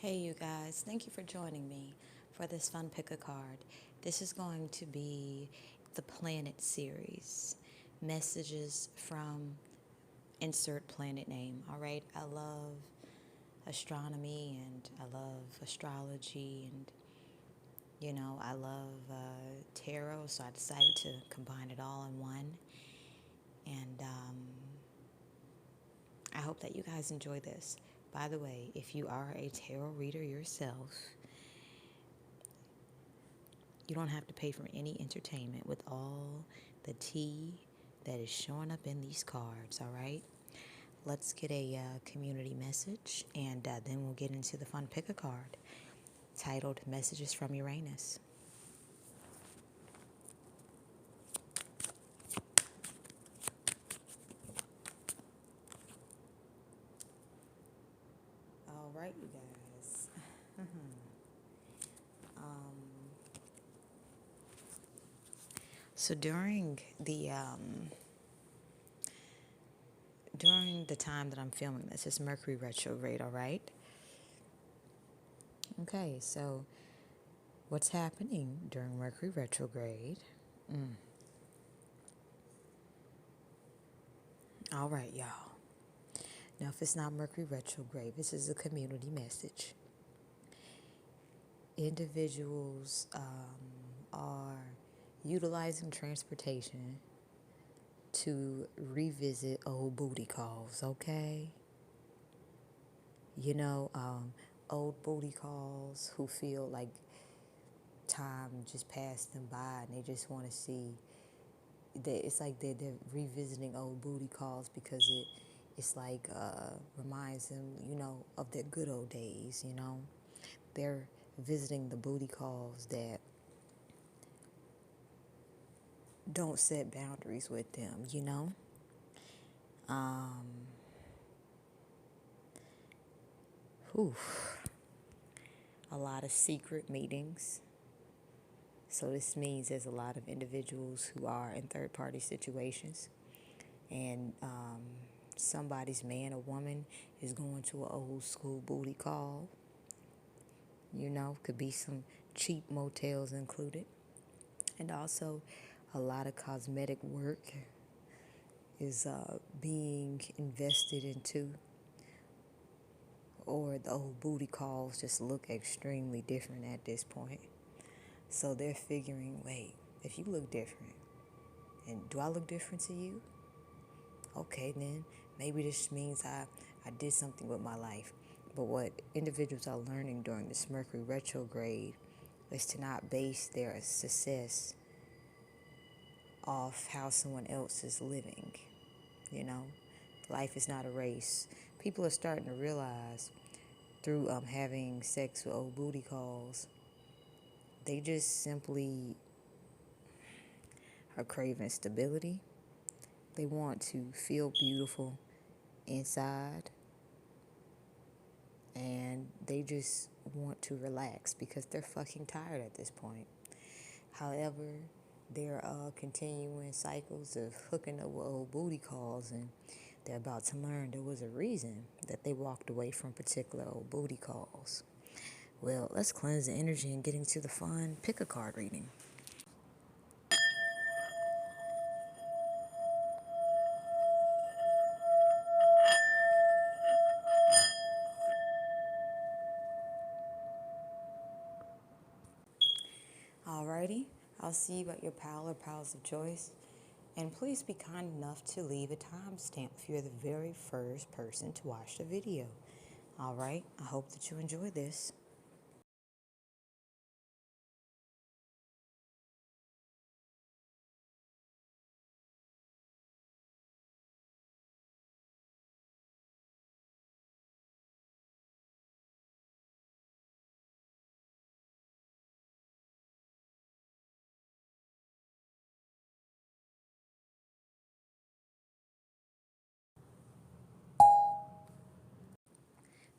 Hey, you guys, thank you for joining me for this fun pick a card. This is going to be the planet series, messages from insert planet name. All right, I love astronomy and I love astrology and I love tarot, so I decided to combine it all in one. And I hope that you guys enjoy this. By the way, if you are a tarot reader yourself, you don't have to pay for any entertainment with all the tea that is showing up in these cards, all right? Let's get a community message, and then we'll get into the fun pick a card titled Messages from Uranus. All right, you guys. So during the time that I'm filming this, it's Mercury retrograde, all right? Okay, so what's happening during Mercury retrograde? All right, y'all. Now, if it's not Mercury retrograde, this is a community message. Individuals are utilizing transportation to revisit old booty calls, okay? Old booty calls who feel like time just passed them by and they just want to see that it's like they're revisiting old booty calls because it's like reminds them, of their good old days, They're visiting the booty calls that don't set boundaries with them. Whew. A lot of secret meetings. So this means there's a lot of individuals who are in third-party situations, and somebody's man or woman is going to an old school booty call. Could be some cheap motels included, and also a lot of cosmetic work is being invested into, or the old booty calls just look extremely different at this point. So they're figuring, wait, if you look different, and do I look different to you? Okay, then maybe this means I did something with my life. But what individuals are learning during this Mercury retrograde is to not base their success off how someone else is living. Life is not a race. People are starting to realize through having sex with old booty calls, they just simply are craving stability. They want to feel beautiful inside, and they just want to relax because they're fucking tired at this point. However, they're continuing cycles of hooking up with old booty calls, and they're about to learn there was a reason that they walked away from particular old booty calls. Well, let's cleanse the energy and get into the fun pick a card reading. Alrighty, I'll see you at your pile or piles of choice. And please be kind enough to leave a timestamp if you're the very first person to watch the video. Alright, I hope that you enjoy this.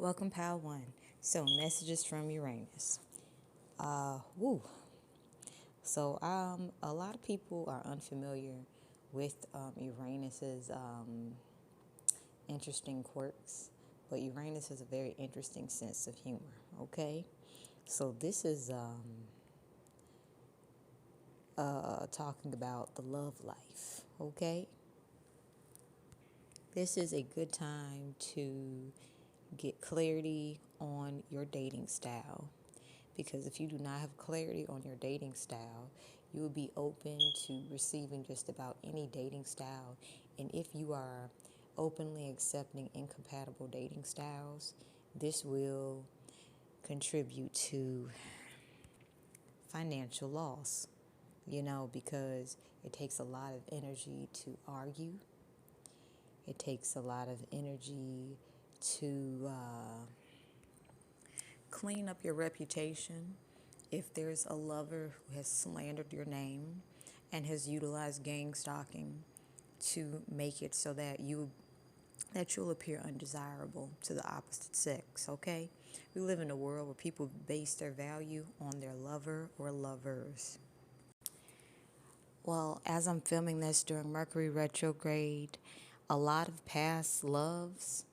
Welcome, Pile 1. So, messages from Uranus. Woo. So, a lot of people are unfamiliar with Uranus's interesting quirks. but Uranus has a very interesting sense of humor, okay? So this is talking about the love life, okay? This is a good time to get clarity on your dating style. Because if you do not have clarity on your dating style, you will be open to receiving just about any dating style. And if you are openly accepting incompatible dating styles, this will contribute to financial loss, because it takes a lot of energy to argue. It takes a lot of energy to clean up your reputation. If there's a lover who has slandered your name and has utilized gang stalking to make it so that you'll appear undesirable to the opposite sex, okay? We live in a world where people base their value on their lover or lovers. Well, as I'm filming this during Mercury retrograde, a lot of past loves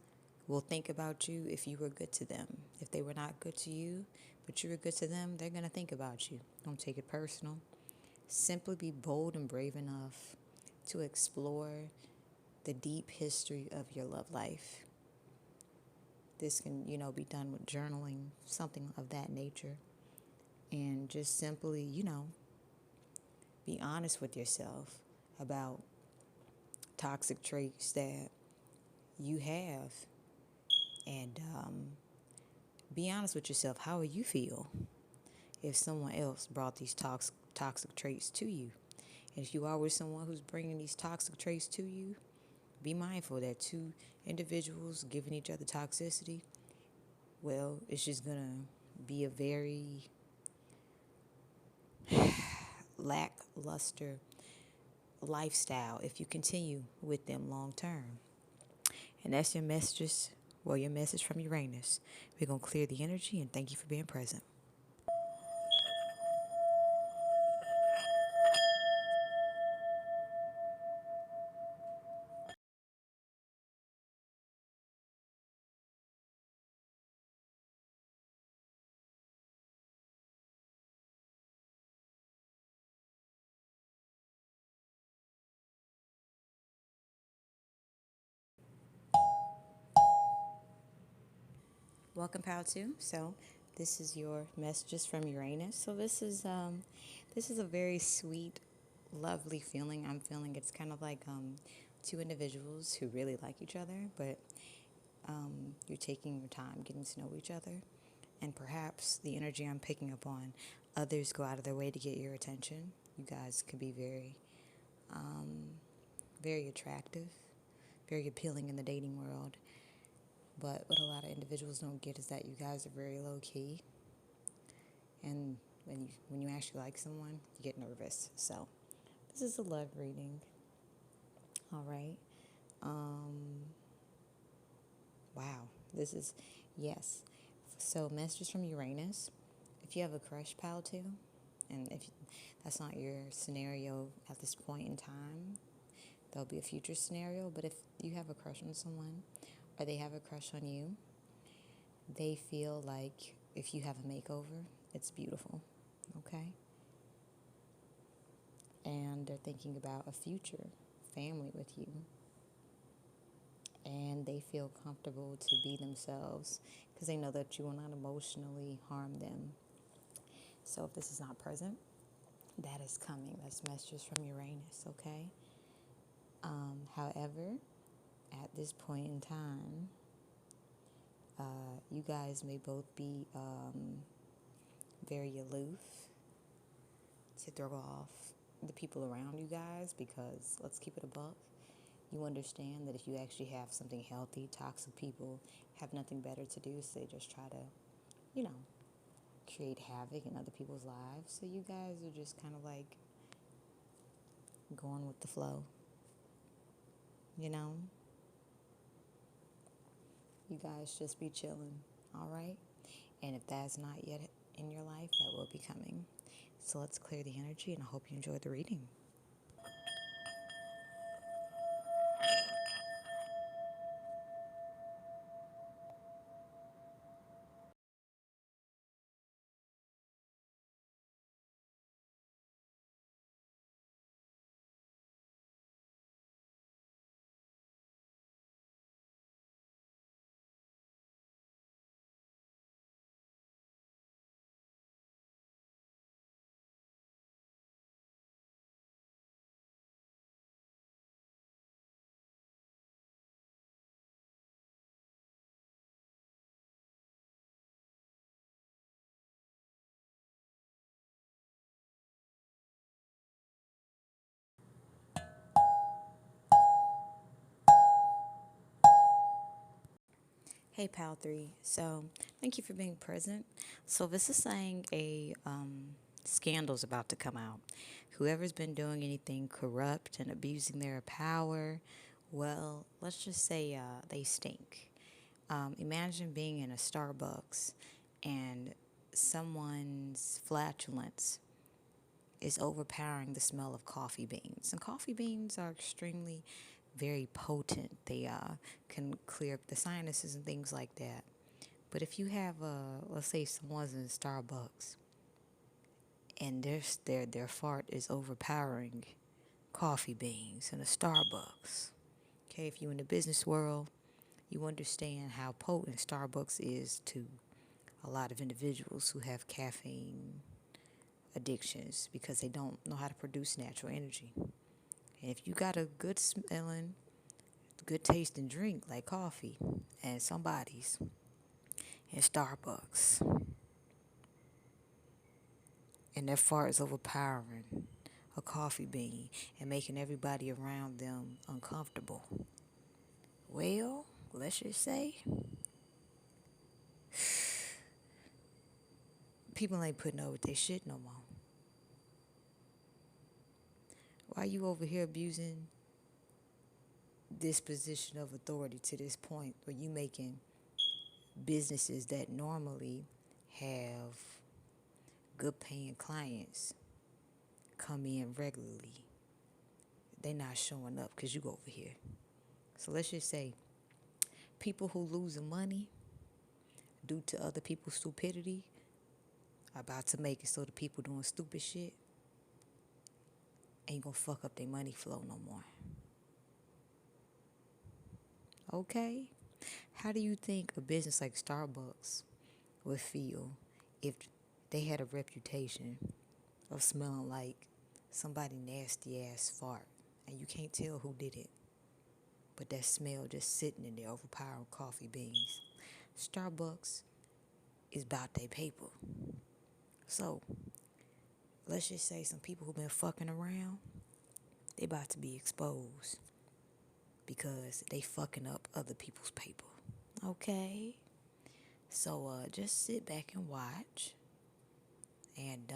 will think about you if you were good to them. If they were not good to you, but you were good to them, they're going to think about you. Don't take it personal. Simply be bold and brave enough to explore the deep history of your love life. This can, be done with journaling, something of that nature. And just simply, be honest with yourself about toxic traits that you have. And be honest with yourself. How would you feel if someone else brought these toxic traits to you? And if you are with someone who's bringing these toxic traits to you, be mindful that two individuals giving each other toxicity, well, it's just going to be a very lackluster lifestyle if you continue with them long term. And that's your message from Uranus. We're going to clear the energy and thank you for being present. Welcome, Pal 2. So this is your messages from Uranus. So this is a very sweet, lovely feeling. I'm feeling it's kind of like two individuals who really like each other, but you're taking your time getting to know each other. And perhaps the energy I'm picking up on, others go out of their way to get your attention. You guys could be very, very attractive, very appealing in the dating world. But what a lot of individuals don't get is that you guys are very low key. And when you actually like someone, you get nervous. So this is a love reading. All right. Wow. Yes. So messages from Uranus. If you have a crush, pal, too, and if that's not your scenario at this point in time, there'll be a future scenario. But if you have a crush on someone, or they have a crush on you, they feel like if you have a makeover, it's beautiful, okay? And they're thinking about a future family with you. And they feel comfortable to be themselves because they know that you will not emotionally harm them. So if this is not present, that is coming. That's messages from Uranus, okay? However, at this point in time, you guys may both be very aloof to throw off the people around you guys because, let's keep it a buck, you understand that if you actually have something healthy, toxic people have nothing better to do, so they just try to, create havoc in other people's lives. So you guys are just kind of like going with the flow, You guys just be chilling, all right? And if that's not yet in your life, that will be coming. So let's clear the energy, and I hope you enjoyed the reading. Hey, Pal 3. So, thank you for being present. So, this is saying a scandal's about to come out. Whoever's been doing anything corrupt and abusing their power, well, let's just say they stink. Imagine being in a Starbucks and someone's flatulence is overpowering the smell of coffee beans. And coffee beans are extremely very potent. They can clear up the sinuses and things like that. But if you have let's say someone's in Starbucks and their fart is overpowering coffee beans in a Starbucks. Okay, if you're in the business world, you understand how potent Starbucks is to a lot of individuals who have caffeine addictions because they don't know how to produce natural energy. And if you got a good smelling, good tasting drink like coffee and somebody's in Starbucks and their fart is overpowering a coffee bean and making everybody around them uncomfortable, well, let's just say people ain't putting up with their shit no more. Why you over here abusing this position of authority to this point where you making businesses that normally have good paying clients come in regularly? They not showing up because you over here. So let's just say people who losing money due to other people's stupidity are about to make it so the people doing stupid shit ain't gonna fuck up their money flow no more. Okay? How do you think a business like Starbucks would feel if they had a reputation of smelling like somebody nasty ass fart and you can't tell who did it, but that smell just sitting in there overpowering coffee beans? Starbucks is about their paper. So let's just say some people who've been fucking around, they about to be exposed because they fucking up other people's paper. Okay? So just sit back and watch and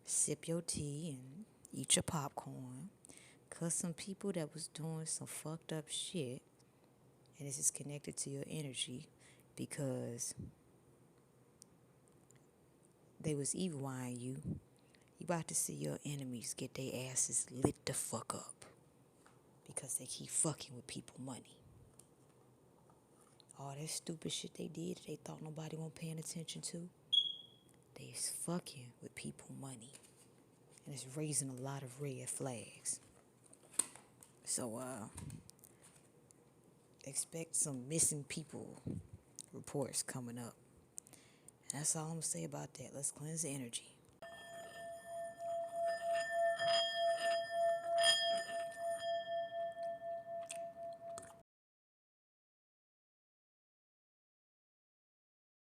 sip your tea and eat your popcorn. Cause some people that was doing some fucked up shit, and this is connected to your energy because they was evil eyeing you. You about to see your enemies get their asses lit the fuck up because they keep fucking with people money. All that stupid shit they did, they thought nobody wasn't paying attention to. They's fucking with people money. And it's raising a lot of red flags. So, expect some missing people reports coming up. And that's all I'm going to say about that. Let's cleanse the energy.